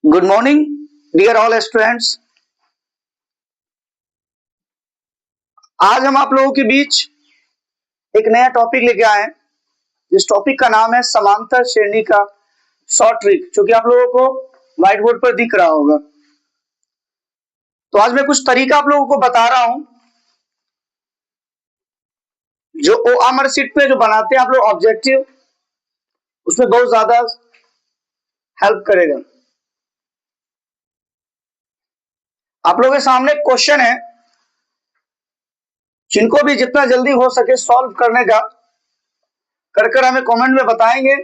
Good morning dear all students. आज हम आप लोगों के बीच एक नया टॉपिक लेके आए हैं। इस टॉपिक का नाम है समांतर श्रेणी का शॉर्ट ट्रिक, जो कि आप लोगों को व्हाइट बोर्ड पर दिख रहा होगा। तो आज मैं कुछ तरीका आप लोगों को बता रहा हूं जो OMR शीट पे जो बनाते हैं आप लोग ऑब्जेक्टिव, उसमें बहुत ज्यादा हेल्प करेगा। आप लोगों के सामने क्वेश्चन है, जिनको भी जितना जल्दी हो सके सॉल्व करने का कर हमें कमेंट में बताएंगे।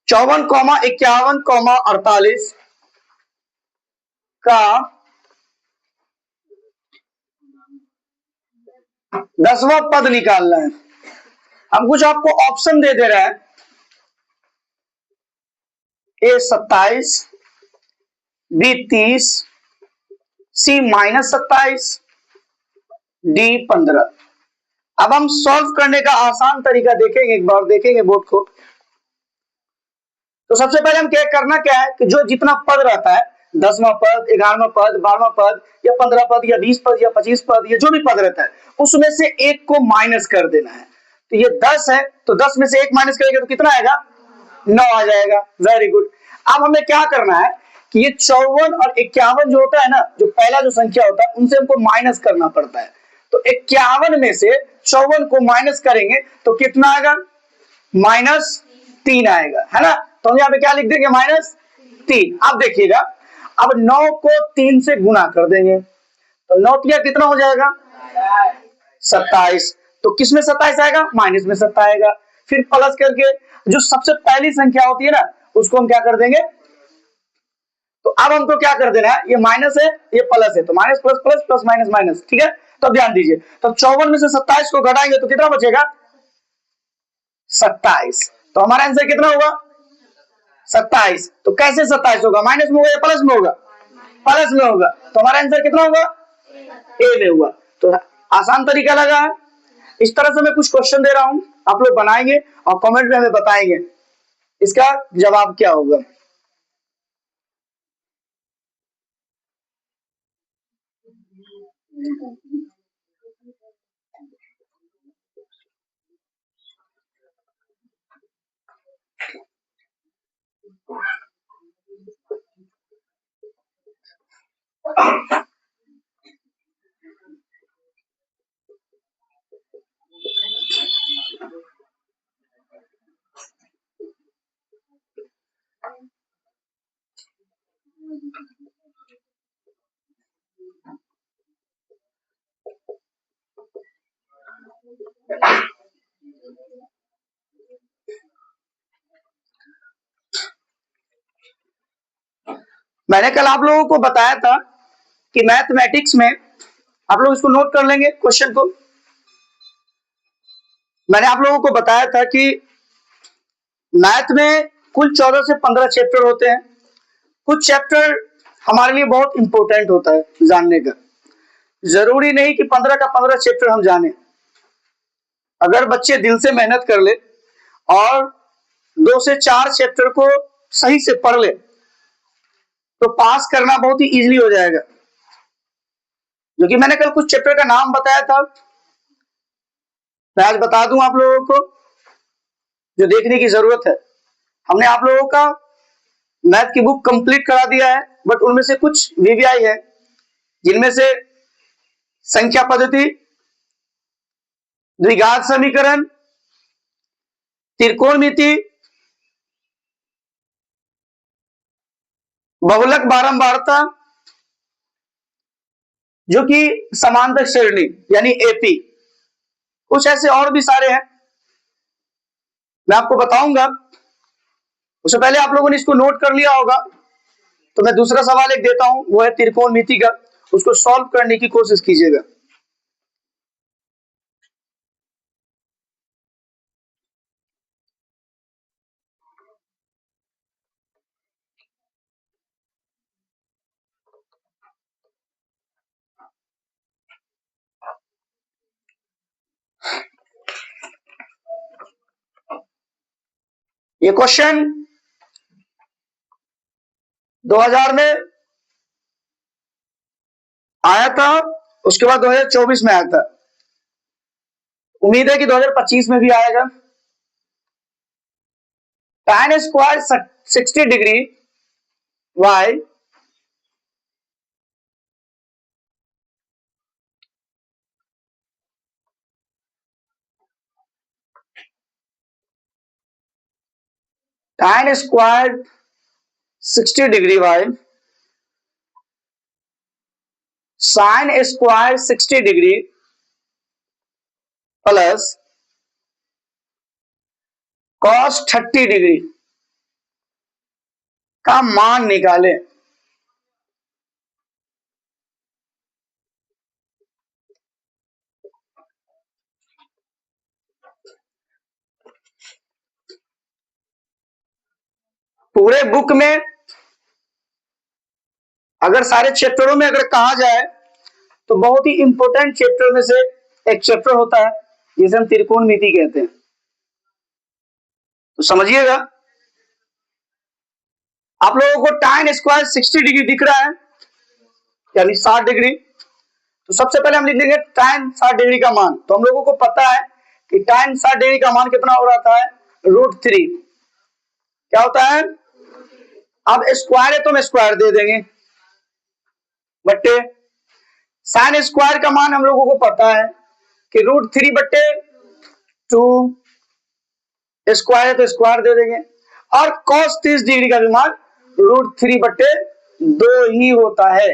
चौवन कौमा 51 कौमा 48 का 10वां पद निकालना है। हम कुछ आपको ऑप्शन दे रहे हैं, A 27, B 30, C -27, D 15। अब हम सॉल्व करने का आसान तरीका देखेंगे, एक बार देखेंगे बोर्ड को। तो सबसे पहले हम क्या करना क्या है कि जो जितना पद रहता है, 10वां पद, 11वां पद, 12वां पद या 15 पद या 20 पद या 25 पद, या जो भी पद रहता है उसमें से एक को माइनस कर देना है। तो ये 10 है, तो 10 में से एक माइनस करेंगे तो कितना आएगा? 9 आ जाएगा। Very good. अब हमें क्या करना है कि ये 54 और 51 जो होता है ना, जो पहला जो संख्या होता है उनसे हमको माइनस करना पड़ता है। तो 51 में से 54 को माइनस करेंगे तो कितना आएगा? -3 आएगा, है ना। तो हम यहाँ पे क्या लिख देंगे? -3। अब देखिएगा, अब 9 को 3 से गुना कर देंगे तो 9 तिया कितना हो जाएगा? 27। तो किस में 27 आएगा? माइनस में 7 आएगा। फिर प्लस करके जो सबसे पहली संख्या होती है ना, उसको हम क्या कर देंगे? तो अब हमको क्या कर देना है, ये माइनस है ये प्लस है, तो minus plus plus plus minus minus, ठीक है। तो ध्यान दीजिए, तो 54 में से 27 को घटाएंगे तो कितना बचेगा? 27। तो हमारा आंसर कितना होगा? 27। तो कैसे 27 होगा? माइनस में होगा या प्लस में होगा? प्लस में होगा। तो हमारा आंसर कितना होगा? ए में हुआ। तो आसान तरीका लगा है। इस तरह से मैं कुछ क्वेश्चन दे रहा हूं, आप लोग बनाएंगे और कमेंट में हमें बताएंगे इसका जवाब क्या होगा। मैंने कल आप लोगों को बताया था कि मैथमेटिक्स में, आप लोग इसको नोट कर लेंगे क्वेश्चन को। मैंने आप लोगों को बताया था कि मैथ में कुल 14 से 15 चैप्टर होते हैं। कुछ चैप्टर हमारे लिए बहुत इंपॉर्टेंट होता है जानने का। जरूरी नहीं कि 15 का 15 चैप्टर हम जाने। अगर बच्चे दिल से मेहनत कर ले और 2 से 4 चैप्टर को सही से पढ़ ले तो पास करना बहुत ही इजीली हो जाएगा। जो कि मैंने कल कुछ चैप्टर का नाम बताया था, मैं आज बता दूं आप लोगों को, जो देखने की जरूरत है। हमने आप लोगों का मैथ की बुक कंप्लीट करा दिया है, बट उनमें से कुछ वीवीआई है, जिनमें से संख्या पद्धति, द्विघात समीकरण, त्रिकोणमिति, बहुलक बारंबारता, जो कि समांतर श्रेणी यानी एपी, कुछ ऐसे और भी सारे हैं, मैं आपको बताऊंगा। उससे पहले आप लोगों ने इसको नोट कर लिया होगा, तो मैं दूसरा सवाल एक देता हूं, वो है त्रिकोणमिति का। उसको सॉल्व करने की कोशिश कीजिएगा। ये क्वेश्चन 2000 में आया था, उसके बाद 2024 में आया था। उम्मीद है कि 2025 में भी आएगा। tan square 60 degree y tan square 60 degree y sin square 60 degree plus cos 30 degree का मान निकालें। पूरे बुक में अगर सारे चैप्टरों में अगर कहा जाए तो बहुत ही इंपॉर्टेंट चैप्टर में से एक चैप्टर होता है जिसे हम त्रिकोणमिति कहते हैं। तो समझिएगा, आप लोगों को tan स्क्वायर 60 डिग्री दिख रहा है, यानी 60 डिग्री। तो सबसे पहले हम लिख लेंगे tan 60 डिग्री का मान। तो हम लोगों को पता है कि tan 60 डिग्री का मान कितना हो रहा है, √3। क्या होता है, अब स्क्वायर है तो हम स्क्वायर दे देंगे, बट्टे साइन स्क्वायर का मान हम लोगों को पता है कि √3/2, स्क्वायर है तो स्क्वायर दे देंगे। और cos 30 डिग्री का भी मान √3/2 ही होता है।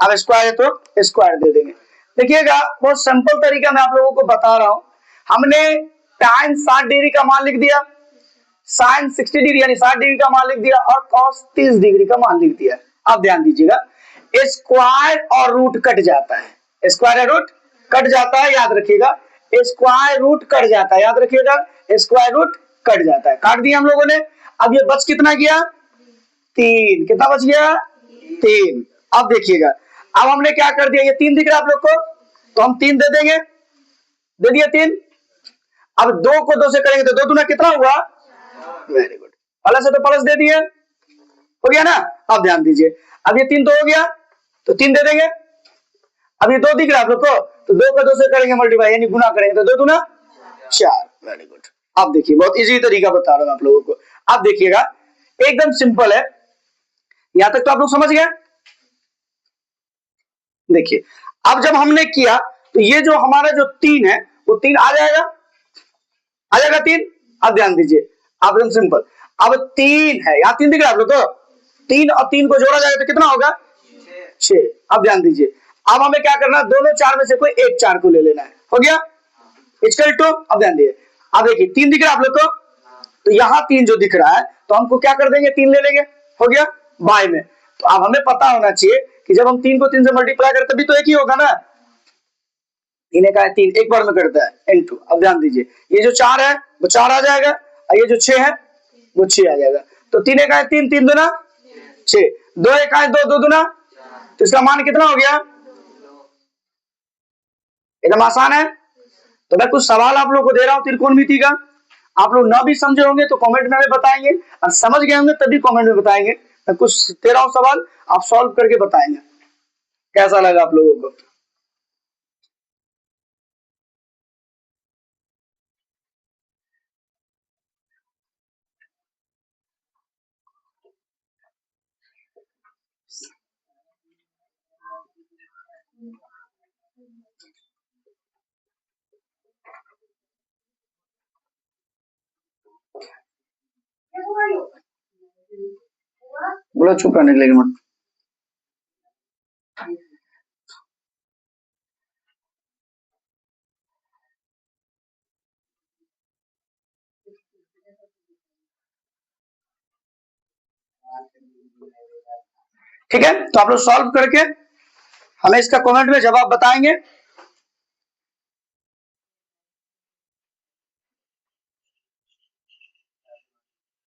अब स्क्वायर है तो स्क्वायर दे देंगे। देखिएगा, बहुत सिंपल तरीका मैं आप लोगों को बता रहा हूं। हमने tan 60 डिग्री का मान लिख दिया, sin 60 डिग्री यानी 60 डिग्री का मान लिख दिया, और cos 30 डिग्री का मान लिख दिया। अब ध्यान दीजिएगा, स्क्वायर और रूट कट जाता है, स्क्वायर और रूट कट जाता है, याद रखिएगा। स्क्वायर रूट कट जाता है, याद रखिएगा, स्क्वायर रूट कट जाता है। काट दिया हम लोगों ने। अब ये बच कितना गया, 3। कितना बच गया, 3। अब देखिएगा, अब हमने क्या कर दिया, ये 3 दिख रहा है आप लोग को, तो हम 3 दे देंगे, दे दिया 3। अब 2 को 2 से करेंगे तो 2 दूना कितना हुआ, वेरी गुड, प्लस है तो प्लस दे दिए, हो गया ना। अब ध्यान दीजिए, अब ये 3 तो हो गया, तो 3 दे देंगे। अब ये 2 दिख रहा है आप लोग को, तो 2 को 2 से करेंगे मल्टीप्लाई, यानी गुना करेंगे तो 2 दूना 4, वेरी गुड। अब देखिए, बहुत इजी तरीका बता रहा हूं आप लोगों को। अब देखिएगा, एकदम सिंपल है, यहां तक तो आप लोग समझ गए। देखिए, अब जब हमने किया तो ये जो हमारा जो 3 है वो 3 आ जाएगा, आ जाएगा 3। अब ध्यान दीजिए, अब एकदम सिंपल, अब 3 है, यहां 3 दिख रहा है आप लोग को, 3 और 3 को जोड़ा जाएगा तो कितना होगा, 6। अब ध्यान दीजिए, अब हमें क्या करना है, दोनों 4 में से कोई एक 4 को ले लेना है, हो गया इक्वल टू। अब ध्यान दीजिए, अब देखिए 3 दिख रहा है आप लोग को, तो यहां 3 जो दिख रहा है तो हमको क्या कर देंगे, 3 ले लेंगे, हो गया बाय में। तो अब हमें पता होना चाहिए कि जब हम 3 को 3 से मल्टीप्लाई करते तभी तो एक ही होगा ना, 3 का 3 एक बार में करता है इनटू। अब ध्यान दीजिए, ये जो 4 है वो 4 आ जाएगा, और ये जो 6 है वो 6 आ जाएगा। तो 3 का 3, 3 दूना 6, 2 का 2, 2 दूना, तो इसका मान कितना हो गया, एकदम आसान है। तो मैं कुछ सवाल आप लोग को दे रहा हूं त्रिकोणमिति का, आप लोग ना भी समझे होंगे तो कमेंट में हमें बताएंगे, और समझ गए होंगे तभी कमेंट में बताएंगे। मैं कुछ दे रहा हूं सवाल, आप सॉल्व करके बताएंगे, कैसा लगा आप लोगों को। बोला चुप रहने के लिए मत। ठीक है, तो आप लोग सॉल्व करके हमें इसका कमेंट में जवाब बताएंगे।